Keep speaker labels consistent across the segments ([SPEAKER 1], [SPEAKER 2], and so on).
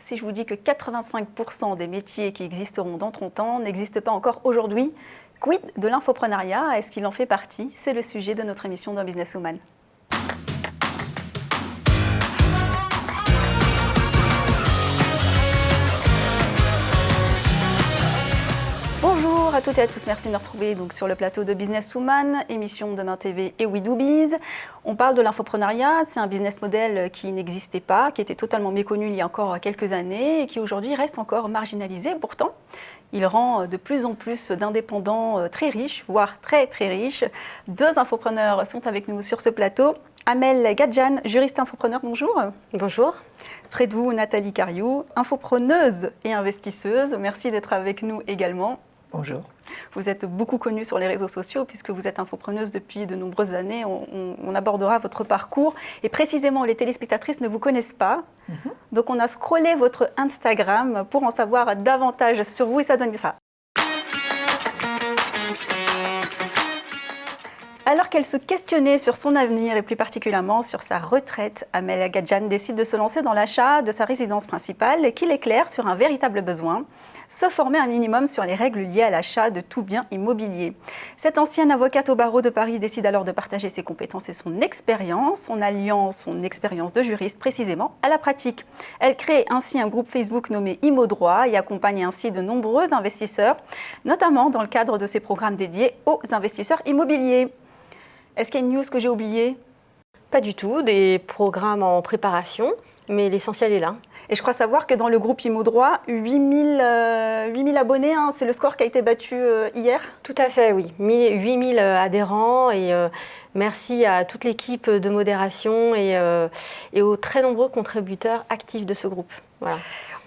[SPEAKER 1] Si je vous dis que 85% des métiers qui existeront dans 30 ans n'existent pas encore aujourd'hui, quid de l'infoprenariat? Est-ce qu'il en fait partie? C'est le sujet de notre émission d'un Businesswoman. Bonjour à toutes et à tous, merci de me retrouver donc sur le plateau de Businesswoman, émission Demain TV et We Do Biz. On parle de l'infoprenariat, c'est un business model qui n'existait pas, qui était totalement méconnu il y a encore quelques années et qui aujourd'hui reste encore marginalisé. Pourtant, il rend de plus en plus d'indépendants très riches, voire très très riches. Deux infopreneurs sont avec nous sur ce plateau. Amel Gadjan, juriste infopreneur, bonjour.
[SPEAKER 2] Bonjour.
[SPEAKER 1] Près de vous, Nathalie Cariou, infopreneuse et investisseuse. Merci d'être avec nous également.
[SPEAKER 3] Bonjour.
[SPEAKER 1] Vous êtes beaucoup connue sur les réseaux sociaux puisque vous êtes infopreneuse depuis de nombreuses années. On abordera votre parcours et précisément les téléspectatrices ne vous connaissent pas. Donc on a scrollé votre Instagram pour en savoir davantage sur vous et ça donne ça. Alors qu'elle se questionnait sur son avenir et plus particulièrement sur sa retraite, Amel Gadjan décide de se lancer dans l'achat de sa résidence principale qui l'éclaire sur un véritable besoin, se former un minimum sur les règles liées à l'achat de tout bien immobilier. Cette ancienne avocate au barreau de Paris décide alors de partager ses compétences et son expérience en alliant son expérience de juriste précisément à la pratique. Elle crée ainsi un groupe Facebook nommé ImoDroit et accompagne ainsi de nombreux investisseurs, notamment dans le cadre de ses programmes dédiés aux investisseurs immobiliers. Est-ce qu'il y a une news que j'ai oubliée?
[SPEAKER 2] Pas du tout, des programmes en préparation, mais l'essentiel est là.
[SPEAKER 1] Et je crois savoir que dans le groupe ImoDroit, 8000 abonnés, hein, c'est le score qui a été battu hier.
[SPEAKER 2] Tout à fait, oui. 8000 adhérents et merci à toute l'équipe de modération et aux très nombreux contributeurs actifs de ce groupe. Voilà.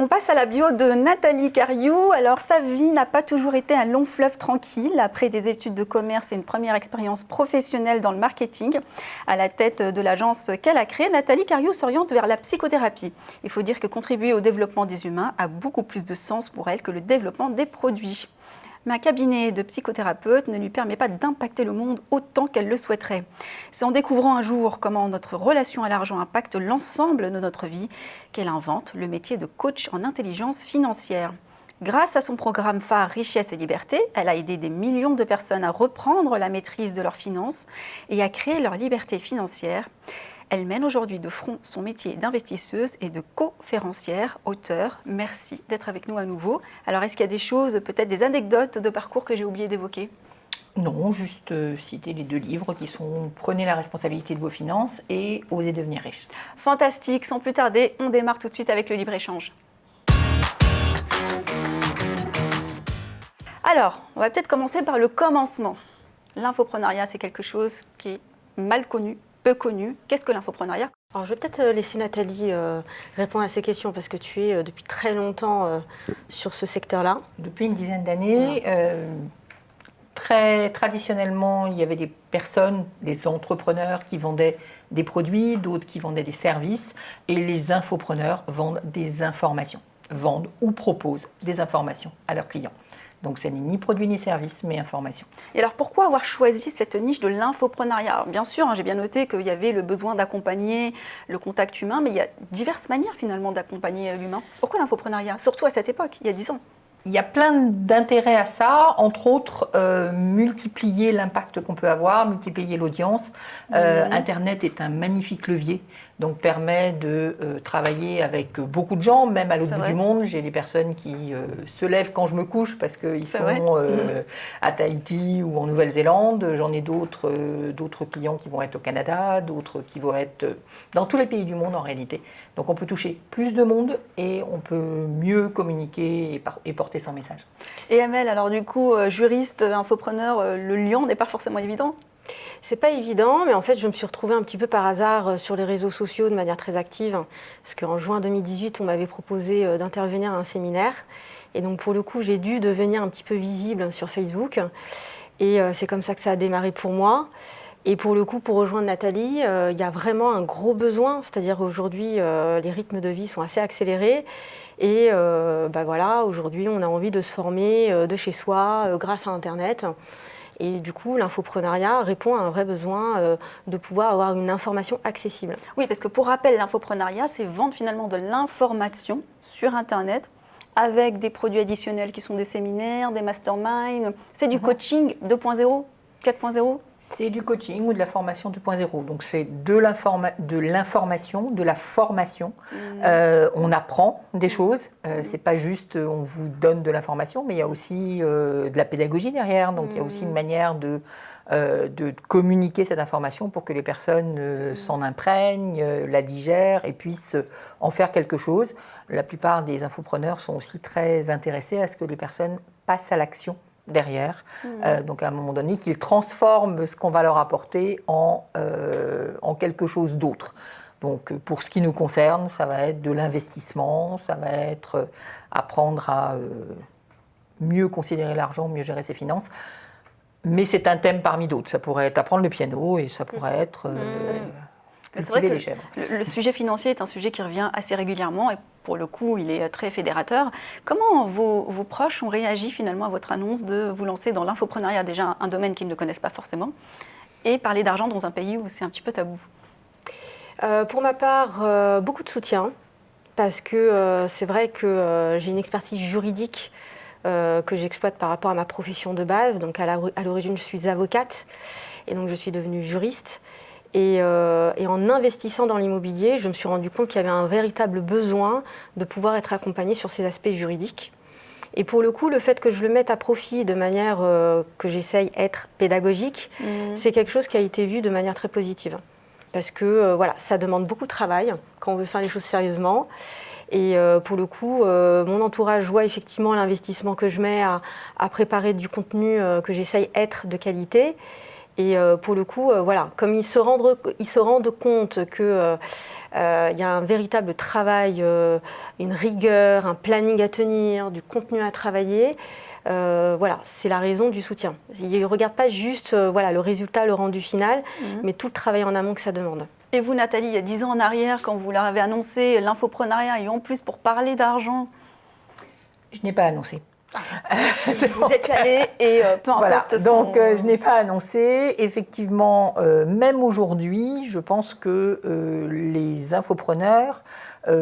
[SPEAKER 1] On passe à la bio de Nathalie Cariou. Alors, sa vie n'a pas toujours été un long fleuve tranquille. Après des études de commerce et une première expérience professionnelle dans le marketing, à la tête de l'agence qu'elle a créée, Nathalie Cariou s'oriente vers la psychothérapie. Il faut dire que contribuer au développement des humains a beaucoup plus de sens pour elle que le développement des produits. Mais un cabinet de psychothérapeute ne lui permet pas d'impacter le monde autant qu'elle le souhaiterait. C'est en découvrant un jour comment notre relation à l'argent impacte l'ensemble de notre vie qu'elle invente le métier de coach en intelligence financière. Grâce à son programme phare Richesse et Liberté, elle a aidé des millions de personnes à reprendre la maîtrise de leurs finances et à créer leur liberté financière. Elle mène aujourd'hui de front son métier d'investisseuse et de conférencière, auteure. Merci d'être avec nous à nouveau. Alors, est-ce qu'il y a des choses, peut-être des anecdotes de parcours que j'ai oublié d'évoquer?
[SPEAKER 3] Non, juste citer les deux livres qui sont « Prenez la responsabilité de vos finances » et « Osez devenir riche ».
[SPEAKER 1] Fantastique. Sans plus tarder, on démarre tout de suite avec le libre-échange. Alors, on va peut-être commencer par le commencement. L'infoprenariat, c'est quelque chose qui est mal connu, peu connu. Qu'est-ce que l'infoprenariat?
[SPEAKER 2] Alors, je vais peut-être laisser Nathalie répondre à ces questions parce que tu es depuis très longtemps sur ce secteur-là.
[SPEAKER 3] Depuis une dizaine d'années, très traditionnellement, il y avait des personnes, des entrepreneurs qui vendaient des produits, d'autres qui vendaient des services, et les infopreneurs vendent des informations, vendent ou proposent des informations à leurs clients. Donc, ce n'est ni produit ni service, mais information.
[SPEAKER 1] Et alors, pourquoi avoir choisi cette niche de l'infoprenariat? Alors, bien sûr, j'ai bien noté qu'il y avait le besoin d'accompagner le contact humain, mais il y a diverses manières finalement d'accompagner l'humain. Pourquoi l'infoprenariat? Surtout à cette époque, il y a 10 ans.
[SPEAKER 3] Il y a plein d'intérêts à ça, entre autres multiplier l'impact qu'on peut avoir, multiplier l'audience. Internet est un magnifique levier, donc permet de travailler avec beaucoup de gens, même à l'autre bout du monde. J'ai des personnes qui se lèvent quand je me couche parce qu'ils sont à Tahiti ou en Nouvelle-Zélande. J'en ai d'autres clients qui vont être au Canada, d'autres qui vont être dans tous les pays du monde en réalité. Donc on peut toucher plus de monde et on peut mieux communiquer et porter son message.
[SPEAKER 1] Et Amel, alors du coup, juriste, infopreneur, le lien n'est pas forcément évident?
[SPEAKER 2] C'est pas évident, mais en fait, je me suis retrouvée un petit peu par hasard sur les réseaux sociaux de manière très active, parce qu'en juin 2018, on m'avait proposé d'intervenir à un séminaire. Et donc, pour le coup, j'ai dû devenir un petit peu visible sur Facebook. Et c'est comme ça que ça a démarré pour moi. Et pour le coup, pour rejoindre Nathalie, il y a vraiment un gros besoin. C'est-à-dire aujourd'hui, les rythmes de vie sont assez accélérés. Et voilà, aujourd'hui, on a envie de se former de chez soi grâce à Internet. Et du coup, l'infoprenariat répond à un vrai besoin de pouvoir avoir une information accessible.
[SPEAKER 1] Oui, parce que pour rappel, l'infoprenariat, c'est vendre finalement de l'information sur Internet avec des produits additionnels qui sont des séminaires, des masterminds. C'est du coaching 2.0, 4.0 ?
[SPEAKER 3] C'est du coaching ou de la formation 2.0. Donc c'est de l'information, de la formation. On apprend des choses. C'est pas juste on vous donne de l'information, mais il y a aussi de la pédagogie derrière. Donc il y a aussi une manière de communiquer cette information pour que les personnes s'en imprègnent, la digèrent et puissent en faire quelque chose. La plupart des infopreneurs sont aussi très intéressés à ce que les personnes passent à l'action derrière. Donc à un moment donné, qu'ils transforment ce qu'on va leur apporter en quelque chose d'autre. Donc pour ce qui nous concerne, ça va être de l'investissement, ça va être apprendre à mieux considérer l'argent, mieux gérer ses finances. Mais c'est un thème parmi d'autres. Ça pourrait être apprendre le piano et ça pourrait être cultiver les chèvres.
[SPEAKER 1] Le sujet financier est un sujet qui revient assez régulièrement et pour le coup, il est très fédérateur. Comment vos proches ont réagi finalement à votre annonce de vous lancer dans l'infoprenariat, déjà un domaine qu'ils ne connaissent pas forcément, et parler d'argent dans un pays où c'est un petit peu tabou?
[SPEAKER 2] Pour ma part, beaucoup de soutien, parce que c'est vrai que j'ai une expertise juridique que j'exploite par rapport à ma profession de base. Donc à l'origine, je suis avocate et donc je suis devenue juriste. Et en investissant dans l'immobilier, je me suis rendu compte qu'il y avait un véritable besoin de pouvoir être accompagnée sur ces aspects juridiques. Et pour le coup, le fait que je le mette à profit de manière que j'essaye d'être pédagogique, c'est quelque chose qui a été vu de manière très positive. Parce que voilà, ça demande beaucoup de travail quand on veut faire les choses sérieusement. Et pour le coup, mon entourage voit effectivement l'investissement que je mets à préparer du contenu que j'essaye d'être de qualité. Et pour le coup, voilà, comme ils se rendent compte qu'il y a un véritable travail, une rigueur, un planning à tenir, du contenu à travailler, voilà, c'est la raison du soutien. Ils ne regardent pas juste voilà, le résultat, le rendu final, mais tout le travail en amont que ça demande.
[SPEAKER 1] Et vous, Nathalie, il y a 10 ans en arrière, quand vous leur avez annoncé l'infoprenariat et en plus pour parler d'argent?
[SPEAKER 3] Je n'ai pas annoncé.
[SPEAKER 1] Vous êtes allée et peu importe ce
[SPEAKER 3] donc je n'ai pas annoncé. Effectivement, même aujourd'hui, je pense que les infopreneurs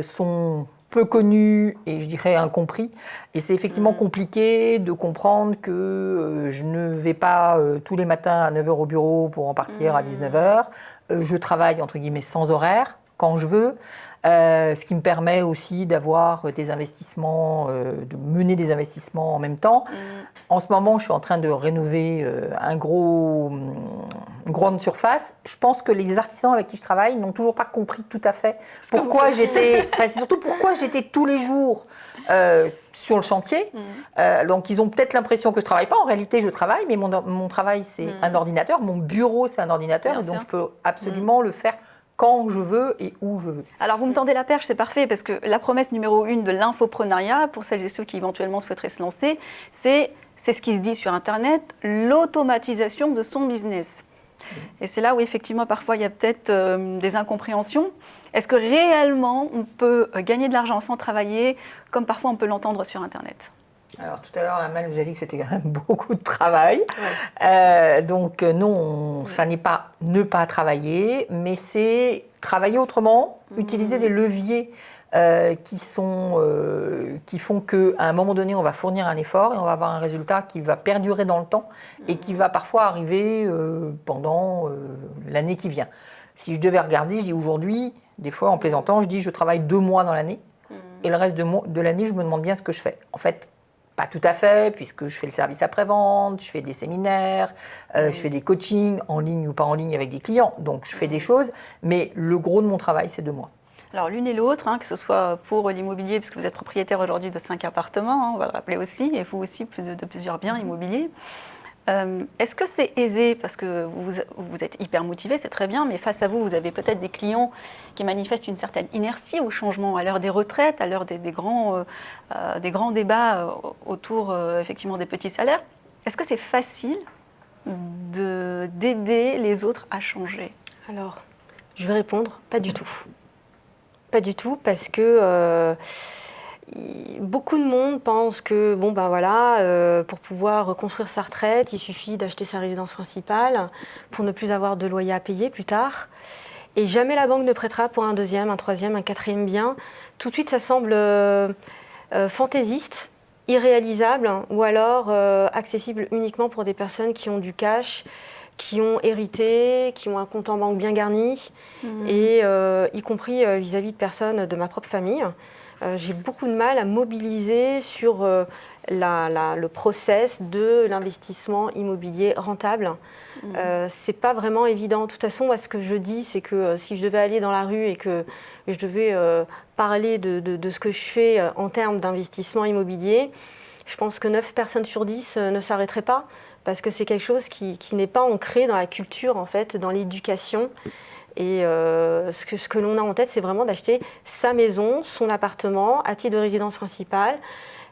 [SPEAKER 3] sont peu connus et je dirais incompris. Et c'est effectivement compliqué de comprendre que je ne vais pas tous les matins à 9h au bureau pour en partir à 19h. Je travaille entre guillemets sans horaire, quand je veux. Ce qui me permet aussi d'avoir des investissements, de mener des investissements en même temps. En ce moment, je suis en train de rénover une grande surface. Je pense que les artisans avec qui je travaille n'ont toujours pas compris tout à fait pourquoi j'étais... Enfin, c'est surtout pourquoi j'étais tous les jours sur le chantier. Donc, ils ont peut-être l'impression que je ne travaille pas. En réalité, je travaille, mais mon travail, c'est un ordinateur. Mon bureau, c'est un ordinateur.
[SPEAKER 1] Bien
[SPEAKER 3] et donc,
[SPEAKER 1] sûr.
[SPEAKER 3] je peux absolument le faire quand je veux et où je veux.
[SPEAKER 1] Alors, vous me tendez la perche, c'est parfait, parce que la promesse numéro 1 de l'infoprenariat, pour celles et ceux qui éventuellement souhaiteraient se lancer, c'est ce qui se dit sur Internet, l'automatisation de son business. Et c'est là où, effectivement, parfois, il y a peut-être des incompréhensions. Est-ce que réellement, on peut gagner de l'argent sans travailler, comme parfois on peut l'entendre sur Internet ?
[SPEAKER 3] Alors tout à l'heure, Amal vous a dit que c'était quand même beaucoup de travail. Donc non, ça n'est pas ne pas travailler, mais c'est travailler autrement, utiliser des leviers qui font qu'à un moment donné, on va fournir un effort et on va avoir un résultat qui va perdurer dans le temps et qui va parfois arriver pendant l'année qui vient. Si je devais regarder, je dis aujourd'hui, des fois en plaisantant, je dis je travaille 2 mois dans l'année et le reste de l'année, je me demande bien ce que je fais. En fait, pas tout à fait, puisque je fais le service après-vente, je fais des séminaires, je fais des coachings en ligne ou pas en ligne avec des clients. Donc, je fais des choses, mais le gros de mon travail, c'est 2 mois.
[SPEAKER 1] Alors, l'une et l'autre, que ce soit pour l'immobilier, puisque vous êtes propriétaire aujourd'hui de 5 appartements, on va le rappeler aussi, et vous aussi de plusieurs biens immobiliers. Est-ce que c'est aisé, parce que vous êtes hyper motivé, c'est très bien, mais face à vous, vous avez peut-être des clients qui manifestent une certaine inertie au changement, à l'heure des retraites, à l'heure des grands débats autour effectivement des petits salaires. Est-ce que c'est facile d'aider les autres à changer ?
[SPEAKER 2] Alors, je vais répondre, pas du tout. Pas du tout, parce que Beaucoup de monde pense que pour pouvoir construire sa retraite, il suffit d'acheter sa résidence principale pour ne plus avoir de loyer à payer plus tard. Et jamais la banque ne prêtera pour un deuxième, un troisième, un quatrième bien. Tout de suite, ça semble fantaisiste, irréalisable, ou alors accessible uniquement pour des personnes qui ont du cash, qui ont hérité, qui ont un compte en banque bien garni, et y compris vis-à-vis de personnes de ma propre famille. J'ai beaucoup de mal à mobiliser sur le process de l'investissement immobilier rentable. C'est pas vraiment évident. De toute façon, moi, ce que je dis, c'est que si je devais aller dans la rue et que je devais parler de ce que je fais en termes d'investissement immobilier, je pense que 9 personnes sur 10 ne s'arrêteraient pas, parce que c'est quelque chose qui n'est pas ancré dans la culture, en fait, dans l'éducation. Et ce que l'on a en tête, c'est vraiment d'acheter sa maison, son appartement, à titre de résidence principale,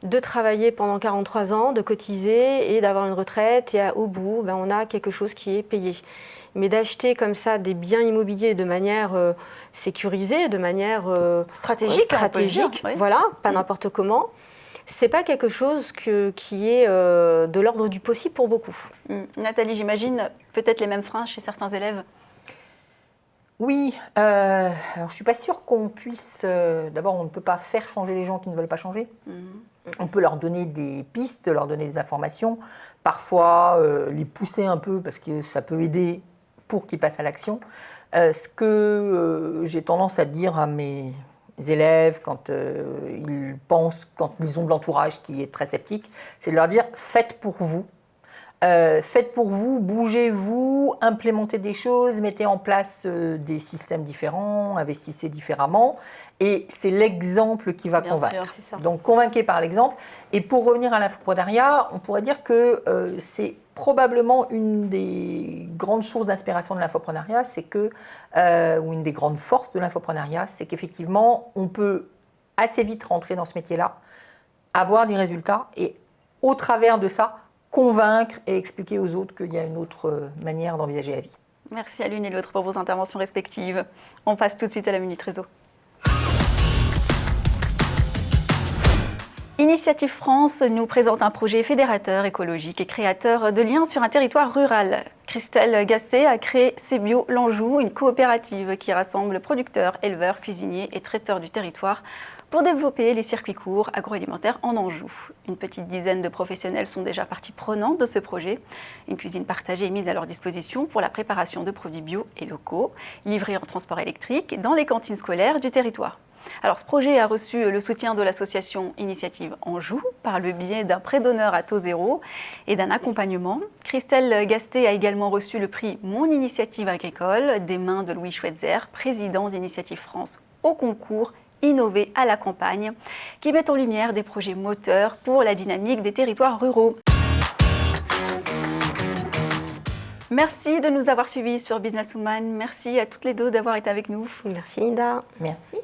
[SPEAKER 2] de travailler pendant 43 ans, de cotiser et d'avoir une retraite. Et au bout, on a quelque chose qui est payé. Mais d'acheter comme ça des biens immobiliers de manière sécurisée, de manière stratégique,
[SPEAKER 1] oui.
[SPEAKER 2] Voilà, pas n'importe comment, c'est pas quelque chose qui est de l'ordre du possible pour beaucoup.
[SPEAKER 1] Nathalie, j'imagine peut-être les mêmes freins chez certains élèves.
[SPEAKER 3] Oui, alors je ne suis pas sûre qu'on puisse... D'abord, on ne peut pas faire changer les gens qui ne veulent pas changer. On peut leur donner des pistes, leur donner des informations, parfois les pousser un peu parce que ça peut aider pour qu'ils passent à l'action. Ce que j'ai tendance à dire à mes élèves quand ils pensent, quand ils ont de l'entourage qui est très sceptique, c'est de leur dire « faites pour vous ». Faites pour vous, bougez-vous, implémentez des choses, mettez en place des systèmes différents, investissez différemment. Et c'est l'exemple qui va convaincre.
[SPEAKER 2] Bien sûr, c'est ça.
[SPEAKER 3] Donc convainquez par l'exemple. Et pour revenir à l'infoprenariat, on pourrait dire que c'est probablement une des grandes sources d'inspiration de l'infoprenariat, c'est que, ou une des grandes forces de l'infoprenariat, c'est qu'effectivement, on peut assez vite rentrer dans ce métier-là, avoir des résultats et au travers de ça, convaincre et expliquer aux autres qu'il y a une autre manière d'envisager la vie.
[SPEAKER 1] Merci à l'une et l'autre pour vos interventions respectives. On passe tout de suite à la Minute Réseau. Initiative France nous présente un projet fédérateur, écologique et créateur de liens sur un territoire rural. Christelle Gastet a créé CBio l'Anjou, une coopérative qui rassemble producteurs, éleveurs, cuisiniers et traiteurs du territoire pour développer les circuits courts agroalimentaires en Anjou. Une petite dizaine de professionnels sont déjà partie prenante de ce projet. Une cuisine partagée est mise à leur disposition pour la préparation de produits bio et locaux, livrés en transport électrique dans les cantines scolaires du territoire. Alors, ce projet a reçu le soutien de l'association Initiative Anjou par le biais d'un prêt d'honneur à taux zéro et d'un accompagnement. Christelle Gastet a également reçu le prix Mon Initiative Agricole des mains de Louis Schweitzer, président d'Initiative France au concours Innover à la campagne, qui met en lumière des projets moteurs pour la dynamique des territoires ruraux. Merci de nous avoir suivis sur Businesswoman. Merci à toutes les deux d'avoir été avec nous.
[SPEAKER 2] Merci Linda.
[SPEAKER 3] Merci.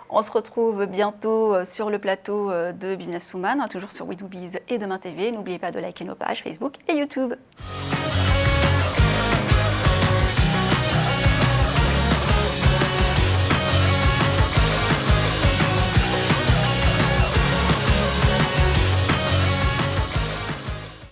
[SPEAKER 1] On se retrouve bientôt sur le plateau de Businesswoman, toujours sur WeDoBiz et Demain TV. N'oubliez pas de liker nos pages Facebook et YouTube.